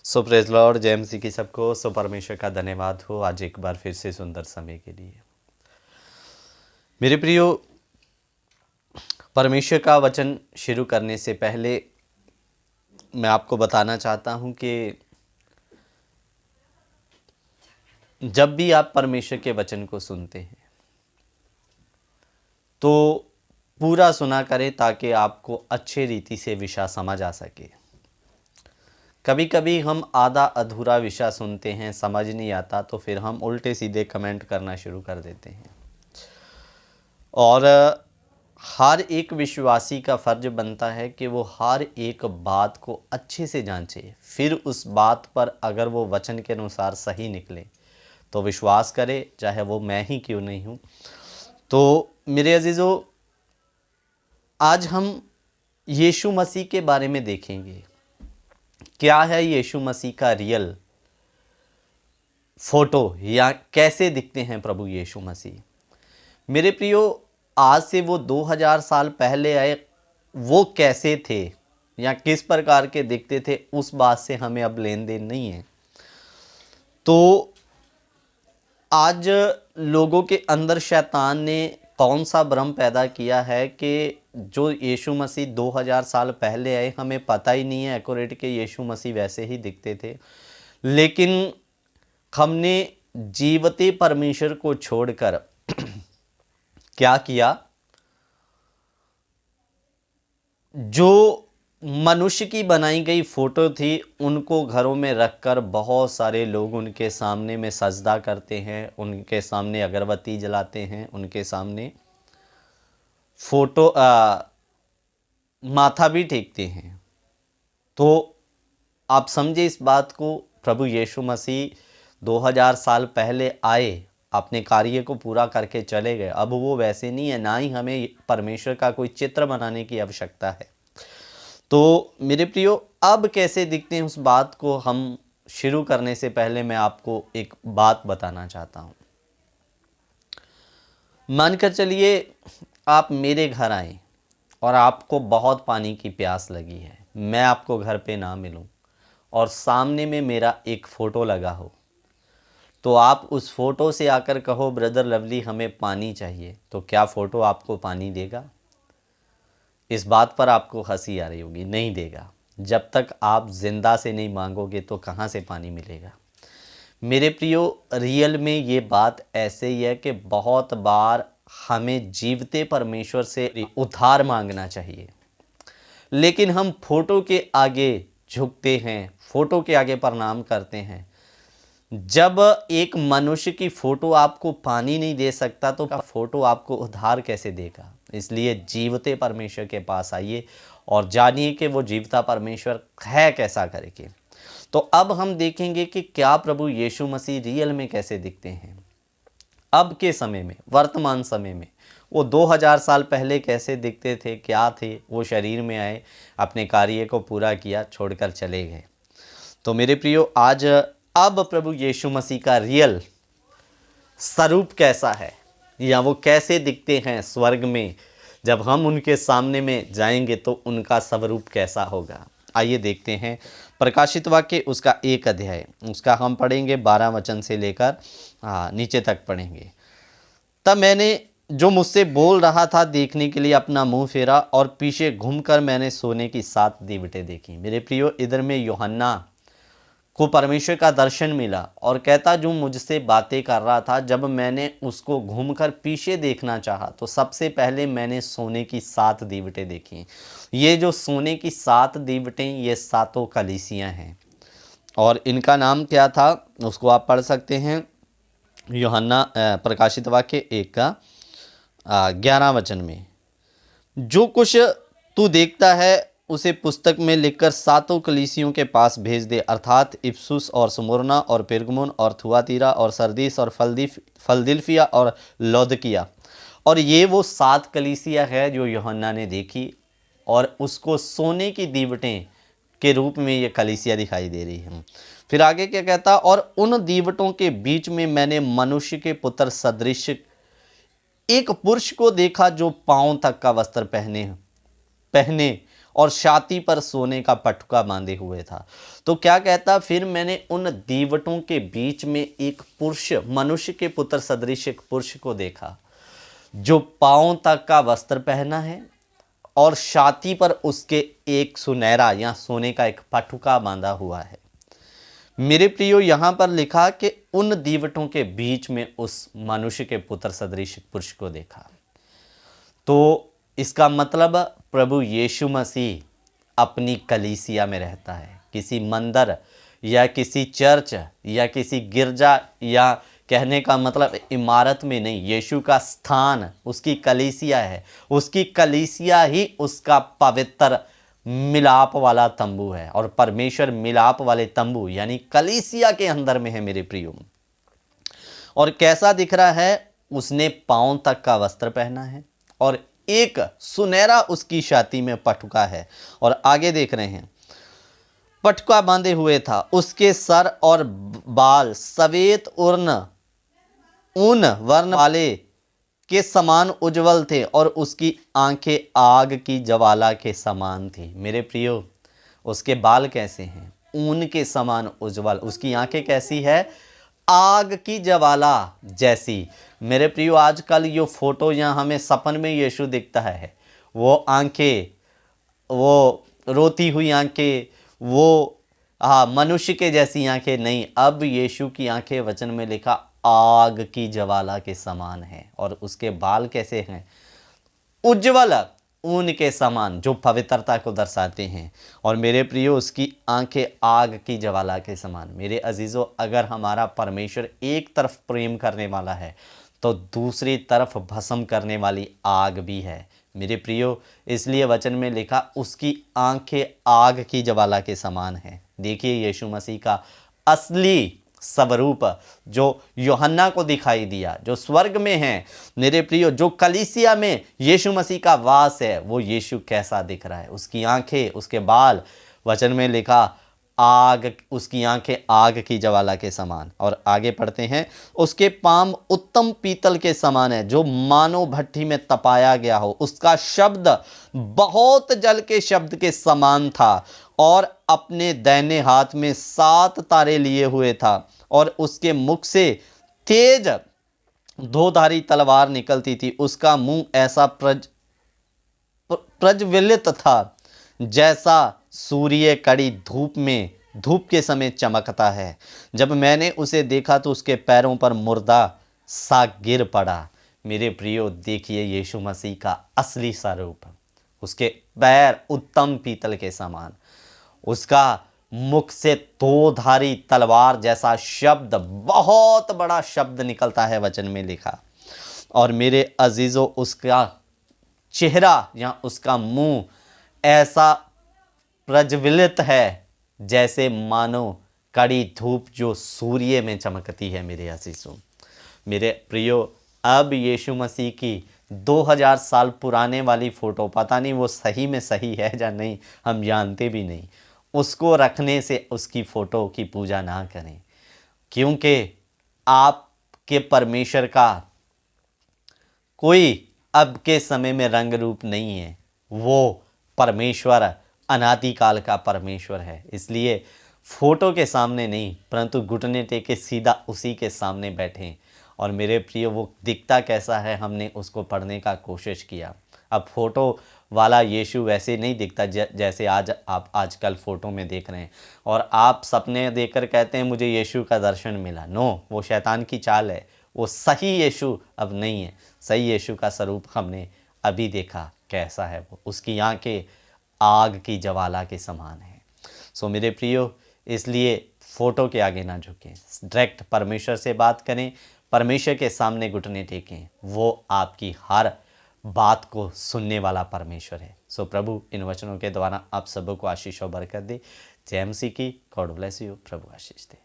सो praise Lord, जय मसीह की सबको। सो परमेश्वर का धन्यवाद हो आज एक बार फिर से सुंदर समय के लिए। मेरे प्रियो, परमेश्वर का वचन शुरू करने से पहले मैं आपको बताना चाहता हूं कि जब भी आप परमेश्वर के वचन को सुनते हैं तो पूरा सुना करें ताकि आपको अच्छे रीति से विषय समझ आ सके। कभी कभी हम आधा अधूरा विषय सुनते हैं, समझ नहीं आता, तो फिर हम उल्टे सीधे कमेंट करना शुरू कर देते हैं। और हर एक विश्वासी का फर्ज बनता है कि वो हर एक बात को अच्छे से जांचे, फिर उस बात पर अगर वो वचन के अनुसार सही निकले तो विश्वास करे, चाहे वो मैं ही क्यों नहीं हूँ। तो मेरे अजीज़ों, आज हम यीशु मसीह के बारे में देखेंगे। क्या है यीशु मसीह का रियल फोटो, या कैसे दिखते हैं प्रभु यीशु मसीह। मेरे प्रियो, आज से वो 2000 साल पहले आए, वो कैसे थे या किस प्रकार के दिखते थे, उस बात से हमें अब लेन देन नहीं है। तो आज लोगों के अंदर शैतान ने कौन सा भ्रम पैदा किया है कि जो यीशु मसीह 2000 साल पहले आए, हमें पता ही नहीं है एक्यूरेट कि यीशु मसीह वैसे ही दिखते थे। लेकिन हमने जीवते परमेश्वर को छोड़कर क्या किया, जो मनुष्य की बनाई गई फोटो थी उनको घरों में रखकर बहुत सारे लोग उनके सामने में सजदा करते हैं, उनके सामने अगरबत्ती जलाते हैं, उनके सामने फोटो माथा भी टेकते हैं। तो आप समझे इस बात को, प्रभु यीशु मसीह 2000 साल पहले आए, अपने कार्य को पूरा करके चले गए। अब वो वैसे नहीं है, ना ही हमें परमेश्वर का कोई चित्र बनाने की आवश्यकता है। तो मेरे प्रियो, अब कैसे दिखते हैं उस बात को हम शुरू करने से पहले मैं आपको एक बात बताना चाहता हूँ। मानकर चलिए आप मेरे घर आए और आपको बहुत पानी की प्यास लगी है, मैं आपको घर पे ना मिलूं और सामने में मेरा एक फ़ोटो लगा हो, तो आप उस फ़ोटो से आकर कहो ब्रदर लवली हमें पानी चाहिए, तो क्या फ़ोटो आपको पानी देगा? इस बात पर आपको हंसी आ रही होगी, नहीं देगा। जब तक आप जिंदा से नहीं मांगोगे तो कहाँ से पानी मिलेगा। मेरे प्रियो, रियल में ये बात ऐसे ही है कि बहुत बार हमें जीवते परमेश्वर से उद्धार मांगना चाहिए, लेकिन हम फोटो के आगे झुकते हैं, फोटो के आगे प्रणाम करते हैं। जब एक मनुष्य की फोटो आपको पानी नहीं दे सकता तो फोटो आपको उद्धार कैसे देगा। इसलिए जीवते परमेश्वर के पास आइए और जानिए कि वो जीवता परमेश्वर है कैसा करके। तो अब हम देखेंगे कि क्या प्रभु यीशु मसीह रियल में कैसे दिखते हैं। अब के समय में, वर्तमान समय में, वो 2000 साल पहले कैसे दिखते थे, क्या थे। वो शरीर में आए, अपने कार्य को पूरा किया, छोड़कर चले गए। तो मेरे प्रियो, आज अब प्रभु यीशु मसीह का रियल स्वरूप कैसा है, या वो कैसे दिखते हैं स्वर्ग में, जब हम उनके सामने में जाएंगे तो उनका स्वरूप कैसा होगा। आइए देखते हैं प्रकाशित वाक्य उसका 1 अध्याय, उसका हम पढ़ेंगे 12 वचन से लेकर नीचे तक पढ़ेंगे। तब मैंने जो मुझसे बोल रहा था देखने के लिए अपना मुंह फेरा और पीछे घूमकर मैंने सोने की 7 दीवटें देखी। मेरे प्रियो, इधर में यूहन्ना को परमेश्वर का दर्शन मिला और कहता जो मुझसे बातें कर रहा था, जब मैंने उसको घूमकर पीछे देखना चाहा तो सबसे पहले मैंने सोने की 7 दीवटें देखी। ये जो सोने की 7 दीवटें, ये 7 कलीसियाँ हैं और इनका नाम क्या था उसको आप पढ़ सकते हैं। यूहन्ना प्रकाशित वाक्य 1 का 11 वचन में, जो कुछ तू देखता है उसे पुस्तक में लिखकर 7 कलीसियों के पास भेज दे, अर्थात इफसुस और स्मुरना और पेरगमुन और थुआतीरा और सरदीस और फिलदिल्फिया और लौदकिया। और ये वो 7 कलीसिया है जो यूहन्ना ने देखी और उसको सोने की दीवटें के रूप में ये कलीसिया दिखाई दे रही है। फिर आगे क्या कहता, और उन दीवटों के बीच में मैंने मनुष्य के पुत्र सदृश एक पुरुष को देखा जो पांव तक का वस्त्र पहने और छाती पर सोने का पटुका बांधे हुए था। तो क्या कहता, फिर मैंने उन दीवटों के बीच में एक पुरुष, मनुष्य के पुत्र सदृश एक पुरुष को देखा, जो पांव तक का वस्त्र पहना है और छाती पर उसके एक सुनहरा या सोने का एक पटुका बांधा हुआ है। मेरे प्रियो, यहां पर लिखा कि उन दीवटों के बीच में उस मनुष्य के पुत्र सदृश पुरुष को देखा। तो इसका मतलब प्रभु यीशु मसीह अपनी कलीसिया में रहता है, किसी मंदिर या किसी चर्च या किसी गिरजा या कहने का मतलब इमारत में नहीं। यीशु का स्थान उसकी कलीसिया है। उसकी कलीसिया ही उसका पवित्र मिलाप वाला तंबू है और परमेश्वर मिलाप वाले तंबू यानी कलीसिया के अंदर में है मेरे प्रियो। और कैसा दिख रहा है, उसने पांव तक का वस्त्र पहना है और एक सुनहरा उसकी छाती में पटुका है। और आगे देख रहे हैं, पटुका बांधे हुए था, उसके सर और बाल सफेद ऊन वर्ण वाले के समान उज्जवल थे और उसकी आंखें आग की ज्वाला के समान थी। मेरे प्रियो, उसके बाल कैसे हैं? ऊन के समान उज्जवल। उसकी आंखें कैसी है? आग की ज्वाला जैसी। मेरे प्रियो, आजकल ये फोटो यहाँ हमें सपन में यीशु दिखता है, वो आंखें, वो रोती हुई आंखें, वो मनुष्य के जैसी आंखें नहीं। अब यीशु की आंखें वचन में लिखा आग की ज्वाला के समान है। और उसके बाल कैसे हैं? उज्ज्वल ऊन के समान, जो पवित्रता को दर्शाते हैं। और मेरे प्रियो, उसकी आंखें आग की ज्वाला के समान। मेरे अजीजों, अगर हमारा परमेश्वर एक तरफ प्रेम करने वाला है तो दूसरी तरफ भस्म करने वाली आग भी है मेरे प्रियो। इसलिए वचन में लिखा उसकी आंखें आग की ज्वाला के समान है। देखिए, यीशु मसीह का असली स्वरूप जो यूहन्ना को दिखाई दिया, जो स्वर्ग में है मेरे प्रियो, जो कलीसिया में यीशु मसीह का वास है, वो यीशु कैसा दिख रहा है। उसकी आंखें, उसके बाल, वचन में लिखा आग, उसकी आंखें आग की ज्वाला के समान। और आगे पढ़ते हैं, उसके पांव उत्तम पीतल के समान है, जो मानो भट्ठी में तपाया गया हो। उसका शब्द बहुत जल के शब्द के समान था और अपने दाहिने हाथ में 7 तारे लिए हुए था और उसके मुख से तेज दोधारी तलवार निकलती थी। उसका मुंह ऐसा प्रज्वलित था जैसा सूर्य कड़ी धूप के समय चमकता है। जब मैंने उसे देखा तो उसके पैरों पर मुर्दा सा गिर पड़ा। मेरे प्रियो, देखिए यीशु मसीह का असली स्वरूप। उसके पैर उत्तम पीतल के समान, उसका मुख से 2 धारी तलवार जैसा शब्द, बहुत बड़ा शब्द निकलता है वचन में लिखा। और मेरे अजीजों, उसका चेहरा या उसका मुंह ऐसा प्रज्वलित है जैसे मानो कड़ी धूप जो सूर्य में चमकती है। मेरे अजीजों, मेरे प्रियो, अब यीशु मसीह की 2000 साल पुराने वाली फ़ोटो, पता नहीं वो सही में सही है या नहीं, हम जानते भी नहीं, उसको रखने से उसकी फ़ोटो की पूजा ना करें, क्योंकि आपके परमेश्वर का कोई अब के समय में रंग रूप नहीं है। वो परमेश्वर अनादिकाल का परमेश्वर है। इसलिए फ़ोटो के सामने नहीं, परंतु घुटने टेके सीधा उसी के सामने बैठें। और मेरे प्रिय, वो दिखता कैसा है, हमने उसको पढ़ने का कोशिश किया। अब फ़ोटो वाला यीशु वैसे नहीं दिखता जैसे आप आजकल फ़ोटो में देख रहे हैं। और आप सपने देखकर कहते हैं मुझे यीशु का दर्शन मिला। नो, वो शैतान की चाल है। वो सही यीशु अब नहीं है। सही यीशु का स्वरूप हमने अभी देखा कैसा है। वो, उसकी आंखें आग की ज्वाला के समान है। सो मेरे प्रियो, इसलिए फ़ोटो के आगे ना झुकें, डायरेक्ट परमेश्वर से बात करें, परमेश्वर के सामने घुटने टेकें। वो आपकी हर बात को सुनने वाला परमेश्वर है। सो प्रभु इन वचनों के द्वारा आप सबको आशीष और बरकत दे। जय मसीह की। God bless you. Prabhu Ashish they.